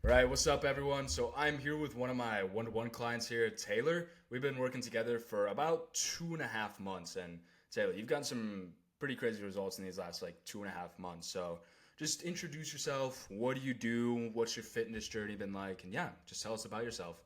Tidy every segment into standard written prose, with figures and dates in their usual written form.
Right, what's up, everyone? So I'm here with one of my one-to-one clients here, Taylor. We've been working together for about 2.5 months, and Taylor, you've gotten some pretty crazy results in these last like 2.5 months. So just introduce yourself. What do you do? What's your fitness journey been like? And yeah, just tell us about yourself.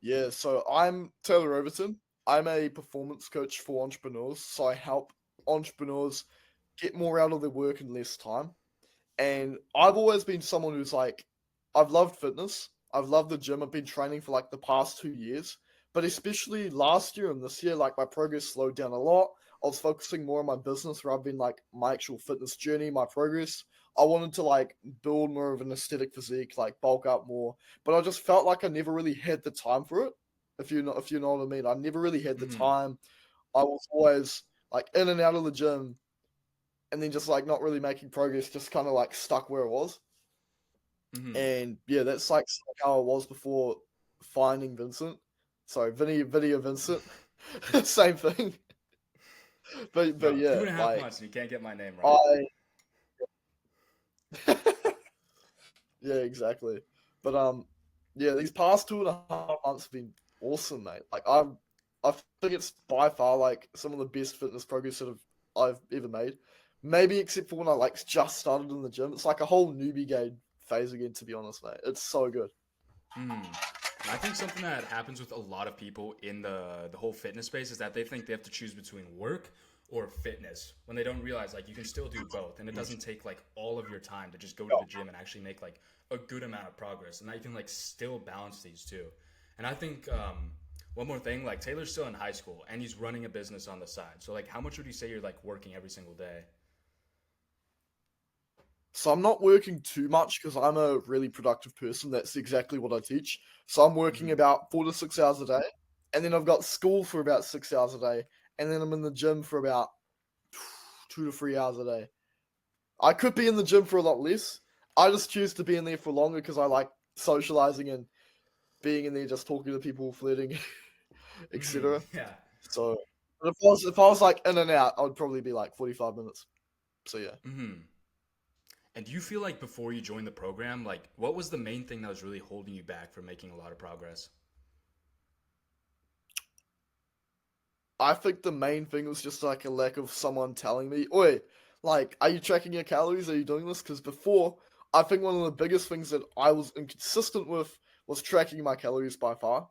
Yeah, so I'm Taylor Overton. I'm a performance coach for entrepreneurs. So I help entrepreneurs get more out of their work in less time. And I've always been someone who's like, I've loved fitness. I've loved the gym. I've been training for like the past 2 years. But especially last year and this year, like my progress slowed down a lot. I was focusing more on my business rather than like my actual fitness journey, my progress. I wanted to like build more of an aesthetic physique, like bulk up more. But I just felt like I never really had the time for it. If you know what I mean. I never really had the Hmm. time. I was always like in and out of the gym and then just like not really making progress, just kind of like stuck where it was. Hmm. And yeah, that's like how I was before finding Vincent. Sorry, Video Vincent. Same thing. But Bro, two yeah, and a half like months and you can't get my name right. I yeah, exactly. But yeah, these past 2.5 months have been awesome, mate. I think it's by far like some of the best fitness progress that I've ever made. Maybe except for when I like just started in the gym. It's like a whole newbie game phase again, to be honest, mate. It's so good. Hmm. I think something that happens with a lot of people in the whole fitness space is that they think they have to choose between work or fitness when they don't realize like you can still do both and it doesn't take like all of your time to just go to the gym and actually make like a good amount of progress and that you can like still balance these two. And I think one more thing, like Taylor's still in high school and he's running a business on the side. So like how much would you say you're like working every single day? So I'm not working too much because I'm a really productive person. That's exactly what I teach. So I'm working Hmm. about 4 to 6 hours a day, and then I've got school for about 6 hours a day, and then I'm in the gym for about 2 to 3 hours a day. I could be in the gym for a lot less. I just choose to be in there for longer because I like socializing and being in there, just talking to people, flirting, Hmm. etc. Yeah. So, but if I was like in and out, I would probably be like 45 minutes. So yeah. Hmm. And do you feel like before you joined the program, like what was the main thing that was really holding you back from making a lot of progress? I think the main thing was just like a lack of someone telling me, "Oi, like, are you tracking your calories? Are you doing this?" Because before, I think one of the biggest things that I was inconsistent with was tracking my calories by far.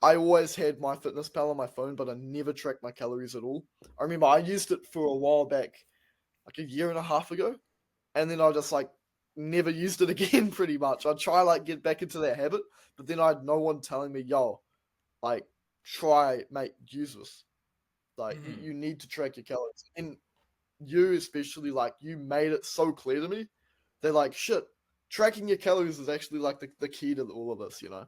I always had my fitness pal on my phone, but I never tracked my calories at all. I remember I used it for a while back, like a year and a half ago, and then I just like never used it again. Pretty much, I'd try like get back into that habit, but then I had no one telling me, "Yo, like, try, mate, use this." Like Hmm. you need to track your calories. And you especially like you made it so clear to me. They're like, shit, tracking your calories is actually like the key to all of this, you know?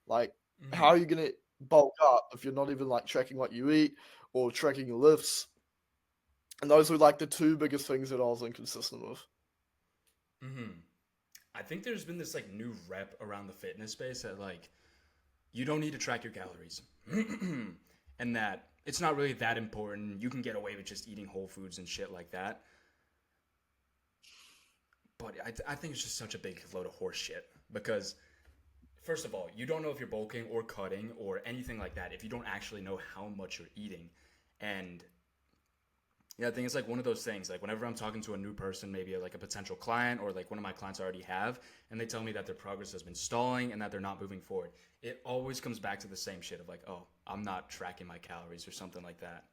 Like, how Hmm. are you gonna bulk up if you're not even like tracking what you eat or tracking your lifts? And those were like the two biggest things that I was inconsistent with. Hmm. I think there's been this like new rep around the fitness space that like you don't need to track your calories, and that it's not really that important. You can get away with just eating whole foods and shit like that. But I think it's just such a big load of horse shit because first of all, you don't know if you're bulking or cutting or anything like that if you don't actually know how much you're eating. And yeah, I think it's like one of those things. Like whenever I'm talking to a new person, maybe like a potential client or like one of my clients I already have, and they tell me that their progress has been stalling and that they're not moving forward, it always comes back to the same shit of like, oh, I'm not tracking my calories or something like that.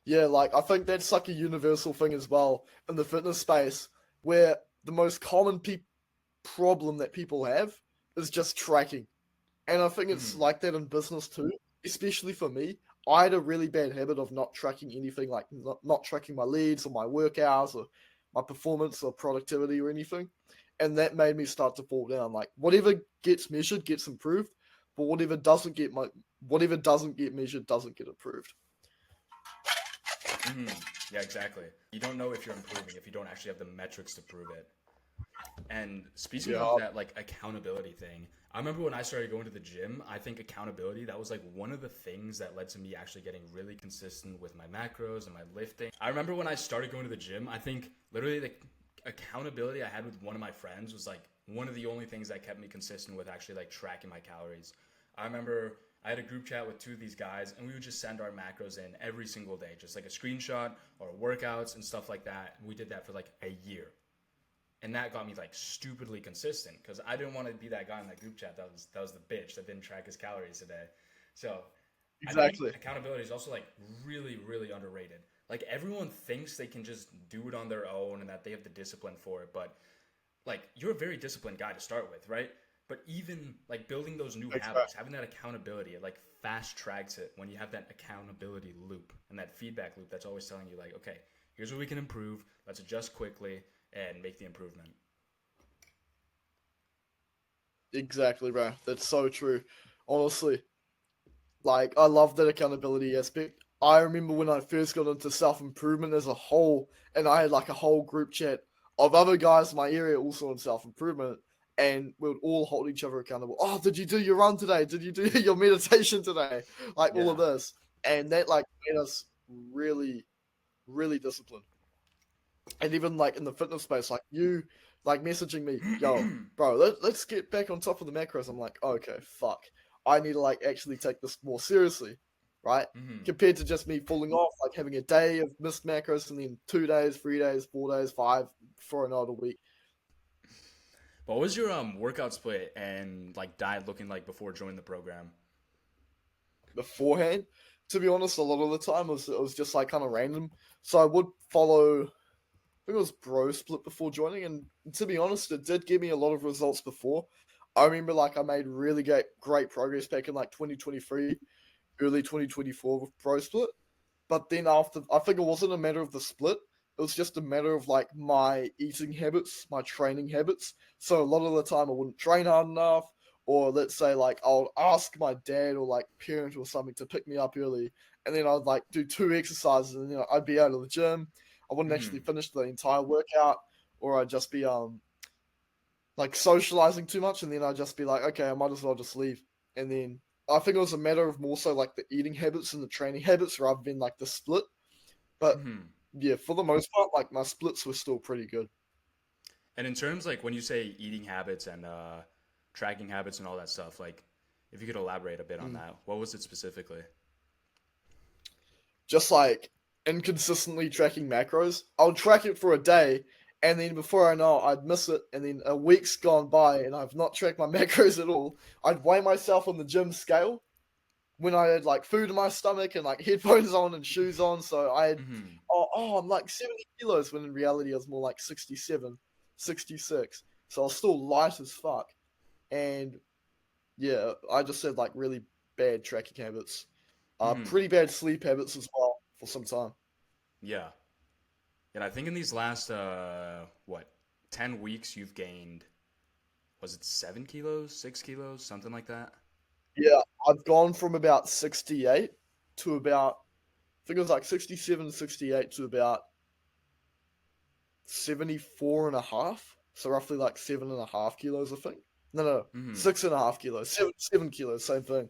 Yeah, like I think that's like a universal thing as well in the fitness space, where the most common problem that people have is just tracking. And I think it's Mm-hmm. like that in business too, especially for me. I had a really bad habit of not tracking anything, like not tracking my leads or my workouts or my performance or productivity or anything. And that made me start to fall down. Like whatever gets measured gets improved, but whatever doesn't get measured doesn't get improved. Mm-hmm. Yeah, exactly. You don't know if you're improving if you don't actually have the metrics to prove it. And speaking of Yeah. that, like accountability thing, I remember when I started going to the gym, I think accountability, that was like one of the things that led to me actually getting really consistent with my macros and my lifting. I remember when I started going to the gym, I think literally the accountability I had with one of my friends was like one of the only things that kept me consistent with actually like tracking my calories. I remember I had a group chat with two of these guys, and we would just send our macros in every single day, just like a screenshot or workouts and stuff like that. We did that for like a year. And that got me like stupidly consistent because I didn't want to be that guy in that group chat that was the bitch that didn't track his calories today. So I think Exactly. accountability is also like really, really underrated. Like everyone thinks they can just do it on their own and that they have the discipline for it, but like you're a very disciplined guy to start with, right? But even like building those new habits, Exactly. having that accountability, it like fast tracks it when you have that accountability loop and that feedback loop that's always telling you like, okay, here's what we can improve. Let's adjust quickly and make the improvement. Exactly, bro. That's so true. Honestly, like I love that accountability aspect. I remember when I first got into self improvement as a whole, and I had like a whole group chat of other guys in my area also in self improvement, and we would all hold each other accountable. Oh, did you do your run today? Did you do your meditation today? Like all of Yeah. this, and that like made us really, really disciplined. And even like in the fitness space, like you like messaging me, yo, bro, let's get back on top of the macros. I'm like, okay, fuck. I need to like actually take this more seriously, right? hmm Compared to just me falling off, like having a day of missed macros and then 2 days, 3 days, 4 days, five for another week What was your workout split and like diet looking like before joining the program? beforehand. To be honest, a lot of the time it was just like kind of random. So I would follow. I think it was Bro Split before joining, and to be honest, it did give me a lot of results before. I remember like I made really great progress back in like 2023, early 2024 with Pro Split. But then after, I think it wasn't a matter of the split. It was just a matter of like my eating habits, my training habits. So a lot of the time I wouldn't train hard enough, or let's say like I'll ask my dad or like parent or something to pick me up early, and then I'd like do two exercises, and I'd be out of the gym. I wouldn't actually hmm finish the entire workout, or I'd just be like socializing too much, and then I'd just be like, okay, I might as well just leave. And then I think it was a matter of more so like the eating habits and the training habits rather than like the split. But hmm yeah, for the most part, like my splits were still pretty good. And in terms like when you say eating habits and tracking habits and all that stuff, like if you could elaborate a bit on Mm. that, what was it specifically? Just like inconsistently tracking macros. I'll track it for a day, and then before I know it, I'd miss it, and then a week's gone by, and I've not tracked my macros at all. I'd weigh myself on the gym scale when I had like food in my stomach and like headphones on and shoes on. So I had, hmm I'm like 70 kilos when in reality I was more like 67, 66. So I was still light as fuck. And yeah, I just had like really bad tracking habits. hmm Pretty bad sleep habits as well for some time. Yeah. And I think in these last what 10 weeks you've gained, was it 7 kilos, 6 kilos, something like that? Yeah, I've gone from about 68 to about, I think it was like 67, 68 to about 74 and a half. So roughly like 7.5 kilos, I think. No, hmm 6.5 kilos, 7 kilos, same thing.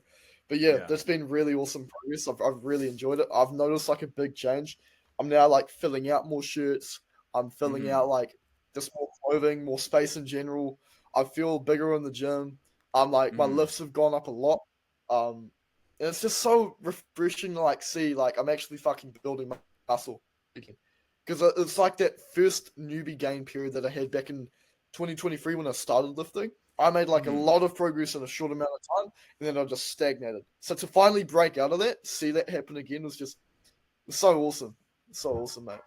But yeah, Yeah. that's been really awesome progress. I've really enjoyed it. I've noticed like a big change. I'm now like filling out more shirts. I'm filling hmm out like just more clothing, more space in general. I feel bigger in the gym. I'm like my hmm lifts have gone up a lot. And it's just so refreshing to like see like I'm actually fucking building muscle because it's like that first newbie gain period that I had back in 2023 when I started lifting. I made like a hmm lot of progress in a short amount of time, and then I just stagnated. So to finally break out of that, see that happen again was just so awesome, so awesome, mate.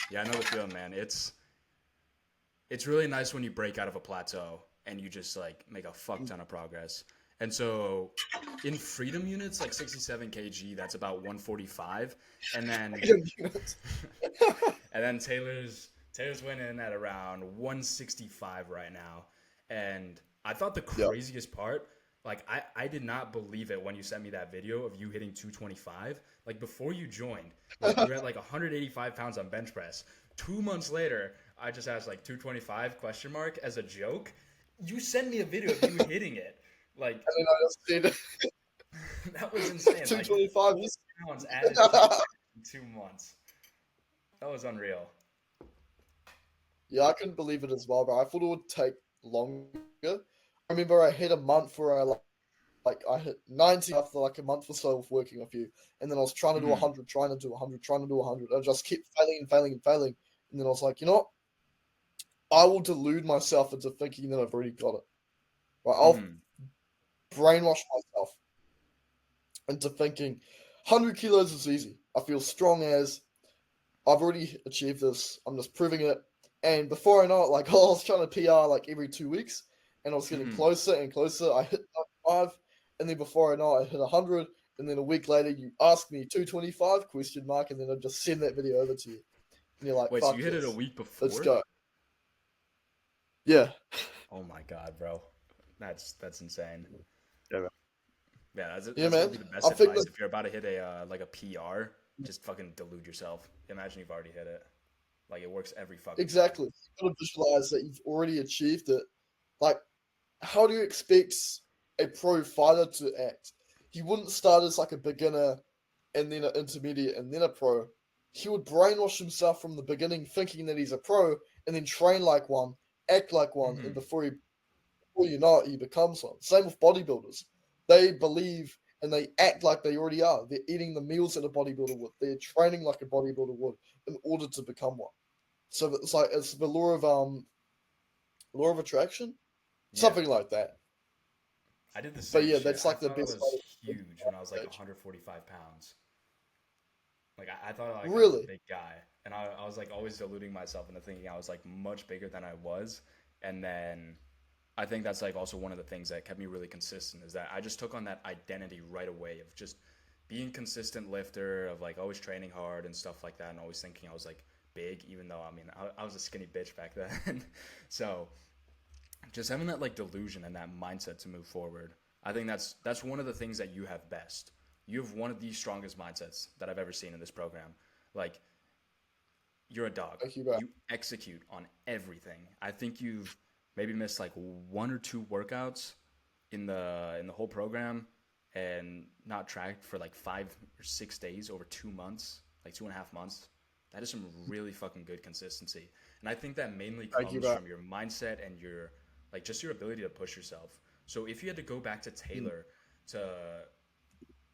Yeah, I know the feeling, man. It's really nice when you break out of a plateau and you just like make a fuck ton of progress. And so in freedom units, like 67 kg, that's about 145. And then and then Taylor's winning at around 165 right now. And I thought the Yeah, craziest part, like I did not believe it when you sent me that video of you hitting 225. Like before you joined, like you're at like 185 pounds on bench press. 2 months later, I just asked like 225 question mark as a joke. You sent me a video of you hitting it. Like and then I just did that was insane. Like 225. 4 pounds added to your in 2 months. That was unreal. Yeah, I couldn't believe it as well, bro. I thought it would take longer. I remember I had a month where I hit 90 after like a month or so of working a few, and then I was trying to do Mhm. 100, trying to do 100, trying to do 100. I just kept failing and failing and failing, and then I was like, you know what? I will delude myself into thinking that I've already got it. Right? I'll Mhm. brainwash myself into thinking 100 kilos is easy. I feel strong as I've already achieved this. I'm just proving it. And before I know it, like I was trying to PR like every 2 weeks, and I was getting Mhm. closer and closer. I hit 95, and then before I know it, I hit 100. And then a week later, you ask me 225 question mark, and then I just send that video over to you, and you're like, Wait, so you "Fuck hit it a yes, week let's before? go." Yeah, Oh my god, bro. That's insane. yeah, Yeah, yeah, that's man. gonna be the best I think advice that if you're about to hit a like a PR. Just fucking delude yourself. Imagine you've already hit it. Like it works every fucking time. exactly. You gotta visualize that you've already achieved it. Like, how do you expect a pro fighter to act? He wouldn't start as like a beginner and then an intermediate and then a pro. He would brainwash himself from the beginning, thinking that he's a pro, and then train like one, act like one, and Hmm. before you know it, he becomes one. Same with bodybuilders. They believe and they act like they already are. They're eating the meals that a bodybuilder would. They're training like a bodybuilder would in order to become one. So it's like it's the law of attraction, Yeah, something like that. I did the But same yeah, shit. that's I like the thought I best was way to huge when I was like stage. 145 pounds. Like I thought like I was a Really? big guy, and I was like always deluding myself into thinking I was like much bigger than I was. And then I think that's like also one of the things that kept me really consistent is that I just took on that identity right away of just being consistent lifter, of like always training hard and stuff like that, and always thinking I was like big, even though I mean I was a skinny bitch back then. So just having that like delusion and that mindset to move forward, I think that's one of the things that you have best. You have one of the strongest mindsets that I've ever seen in this program. Like you're a dog. Thank you, bro. You execute on everything. I think you've maybe missed like one or two workouts in the whole program and not tracked for like 5 or 6 days over 2 months, like 2.5 months. That is some really fucking good consistency. And I think that mainly Thank you, comes bro. from your mindset and your like just your ability to push yourself. So if you had to go back to Mm. Taylor to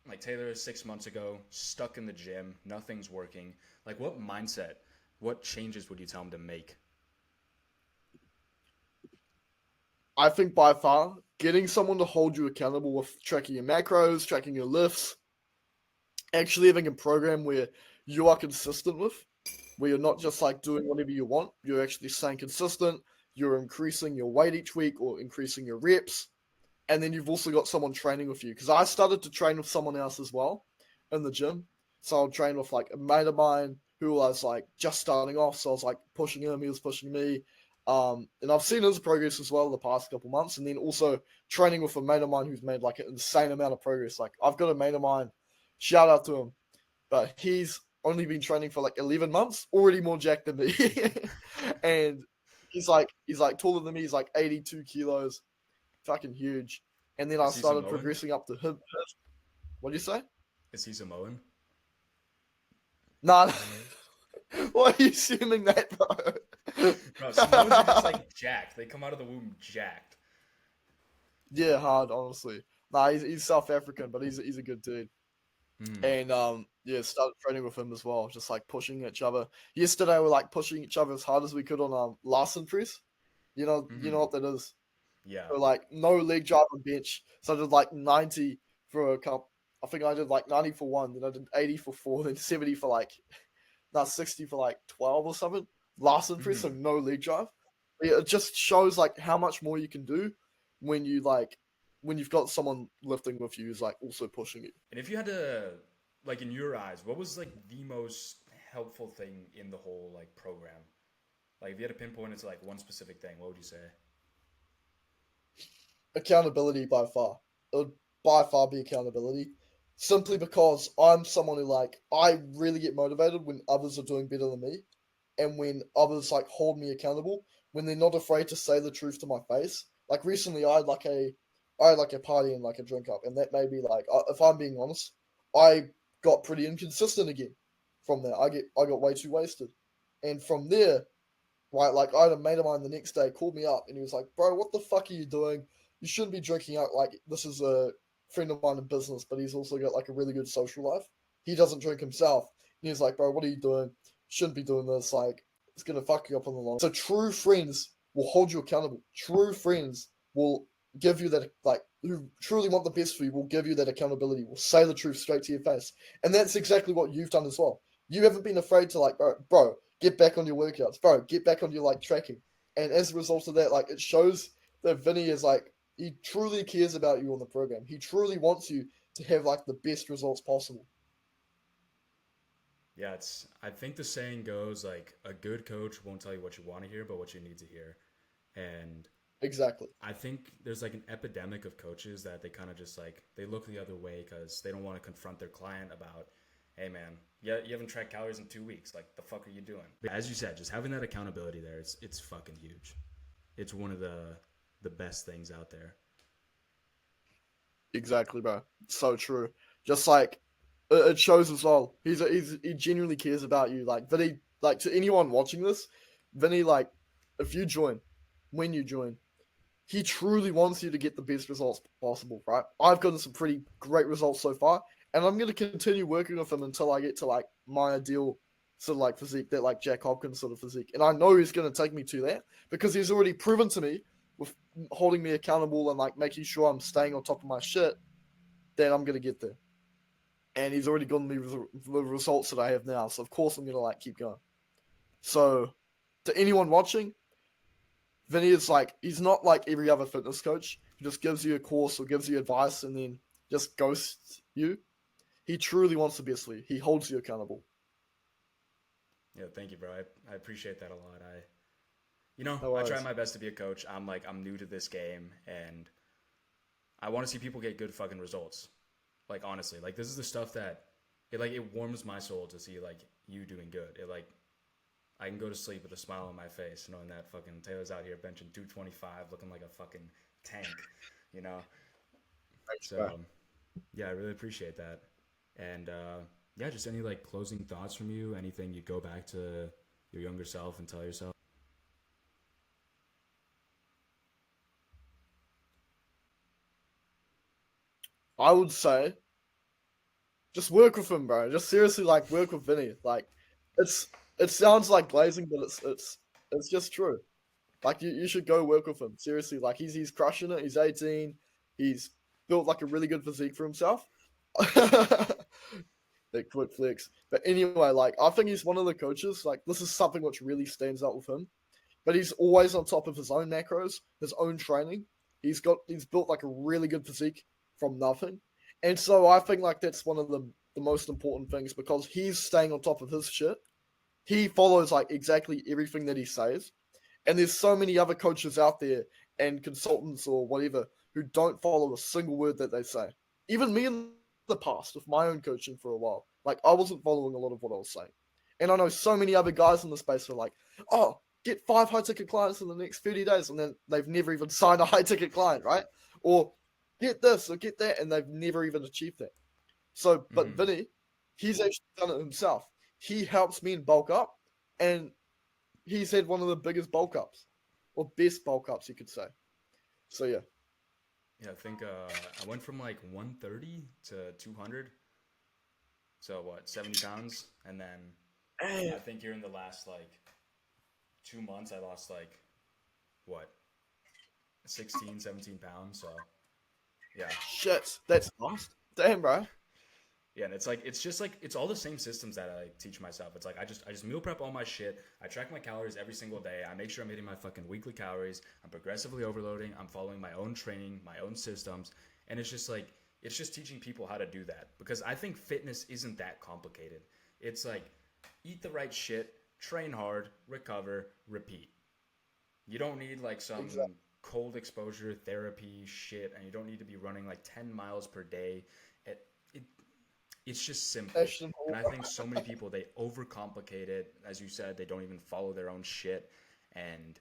like Taylor 6 months ago, stuck in the gym, nothing's working. Like, what mindset, what changes would you tell him to make? I think by far, getting someone to hold you accountable with tracking your macros, tracking your lifts, actually having a program where you are consistent with, where you're not just like doing whatever you want, you're actually staying consistent, you're increasing your weight each week or increasing your reps, and then you've also got someone training with you. Because I started to train with someone else as well in the gym. So I'll train with like a mate of mine who was like just starting off. So I was like pushing him, he was pushing me. And I've seen his progress as well the past couple months. And then also training with a mate of mine who's made like an insane amount of progress. Like I've got a mate of mine, shout out to him, but he's only been training for like 11 months, already more jacked than me. And he's like taller than me, he's like 82 kilos, fucking huge. And then I Is he started Samoan? progressing up to him. What do you say? Is he Samoan? Nah, why are you assuming that, bro? Bro, Samoans are just like jacked. They come out of the womb jacked. Yeah, hard, honestly. Nah, he's South African, but he's a good dude. Hmm. And yeah, started training with him as well, just like pushing each other. Yesterday we were like pushing each other as hard as we could on Larson press. You know Hmm. what that is. Yeah. So like no leg drive on bench. So I did like 90 for a cup. I think I did like 90 for one, then I did 80 for four, then 70 for like not 60 for like 12 or something. Larson press, so Hmm. no leg drive. But yeah, it just shows like how much more you can do when you like when you've got someone lifting with you who's like also pushing you. And if you had to, like, in your eyes, what was like the most helpful thing in the whole like program? Like, if you had to pinpoint it to like one specific thing, what would you say? Accountability by far. It would by far be accountability. Simply because I'm someone who like I really get motivated when others are doing better than me and when others like hold me accountable, when they're not afraid to say the truth to my face. Like recently, I had like a party and like a drink up, and that made me like, if I'm being honest, I got pretty inconsistent again. From there, I got way too wasted, and from there, right? Like, I had a mate of mine the next day called me up and he was like, bro, what the fuck are you doing? You shouldn't be drinking out. Like, this is a friend of mine in business, but he's also got like a really good social life. He doesn't drink himself. And he's like, bro, what are you doing? You shouldn't be doing this. Like, it's going to fuck you up in the long. So true friends will hold you accountable. True friends will give you that, like, who truly want the best for you will give you that accountability, will say the truth straight to your face. And that's exactly what you've done as well. You haven't been afraid to, like, bro, get back on your workouts, bro, get back on your, like, tracking. And as a result of that, like, it shows that Vinny is, like, he truly cares about you on the program. He truly wants you to have, like, the best results possible. Yeah, it's. I think the saying goes like a good coach won't tell you what you want to hear, but what you need to hear. And Exactly. I think there's like an epidemic of coaches that they kind of just like they look the other way because they don't want to confront their client about, hey man, yeah, you haven't tracked calories in 2 weeks. Like the fuck are you doing? As you said, just having that accountability there, it's fucking huge. It's one of the best things out there. Exactly, bro. So true. Just like it shows as well. He genuinely cares about you. Like Vinny, like to anyone watching this, Vinny, like if you join, when you join, he truly wants you to get the best results possible, right? I've gotten some pretty great results so far, and I'm gonna continue working with him until I get to like my ideal sort of like physique, that like Jack Hopkins sort of physique. And I know he's gonna take me to that because he's already proven to me with holding me accountable and like making sure I'm staying on top of my shit that I'm gonna get there. And he's already gotten me the results that I have now, so of course I'm gonna like keep going. So to anyone watching, Vinny is like he's not like every other fitness coach who just gives you a course or gives you advice and then just ghosts you. He truly wants the best for you. He holds you accountable. Yeah, thank you, bro. I appreciate that a lot. No I try worries. my best to be a coach. I'm new to this game and I want to see people get good fucking results. Like honestly, like this is the stuff that it warms my soul to see like you doing good. It like I can go to sleep with a smile on my face knowing that fucking Taylor's out here benching 225 looking like a fucking tank, you know? Thanks, bro. So, yeah, I really appreciate that. And yeah, just any like closing thoughts from you, anything you'd go back to your younger self and tell yourself. I would say just work with him, bro. Just seriously like work with Vinny. Like it's it sounds like glazing, but it's just true. Like you should go work with him. Seriously, like he's crushing it. He's 18. He's built like a really good physique for himself. That quick flex. But anyway, like I think he's one of the coaches. Like this is something which really stands out with him. But he's always on top of his own macros, his own training. He's built like a really good physique from nothing. And so I think like that's one of the most important things because he's staying on top of his shit. He follows like exactly everything that he says. And there's so many other coaches out there and consultants or whatever who don't follow a single word that they say. Even me in the past with my own coaching for a while, like I wasn't following a lot of what I was saying. And I know so many other guys in the space who are like, oh, get 5 high ticket clients in the next 30 days. And then they've never even signed a high ticket client, right? Or get this or get that. And they've never even achieved that. So, but Mm-hmm. Vinny, he's actually done it himself. He helps me in bulk up and he's had one of the biggest bulk ups or best bulk ups, you could say. So yeah, Yeah, I think I went from like 130 to 200. So what, 70 pounds? And then damn, I think here in the last like 2 months, I lost like what, 16, 17 pounds. So yeah. shit, that's fast. Damn, bro. Yeah, and it's just like it's all the same systems that I like, teach myself. It's like I just meal prep all my shit. I track my calories every single day. I make sure I'm hitting my fucking weekly calories. I'm progressively overloading. I'm following my own training, my own systems, and it's just like it's just teaching people how to do that because I think fitness isn't that complicated. It's like eat the right shit, train hard, recover, repeat. You don't need like Exactly. some cold exposure therapy shit, and you don't need to be running like 10 miles per day. It it's just simple. Ashton And Hall. I think so many people they overcomplicate it. As you said, they don't even follow their own shit. And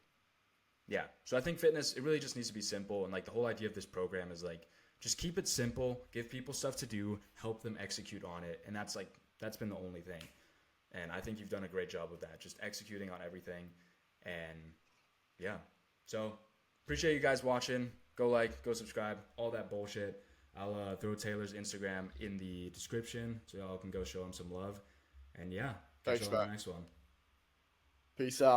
yeah, so I think fitness it really just needs to be simple. And like the whole idea of this program is like just keep it simple, give people stuff to do, help them execute on it, and that's been the only thing. And I think you've done a great job of that, just executing on everything. And yeah, so appreciate you guys watching. Go like, go subscribe, all that bullshit. I'll throw Taylor's Instagram in the description so y'all can go show him some love. And yeah, catch Thanks, you on the Matt. next one. Peace out.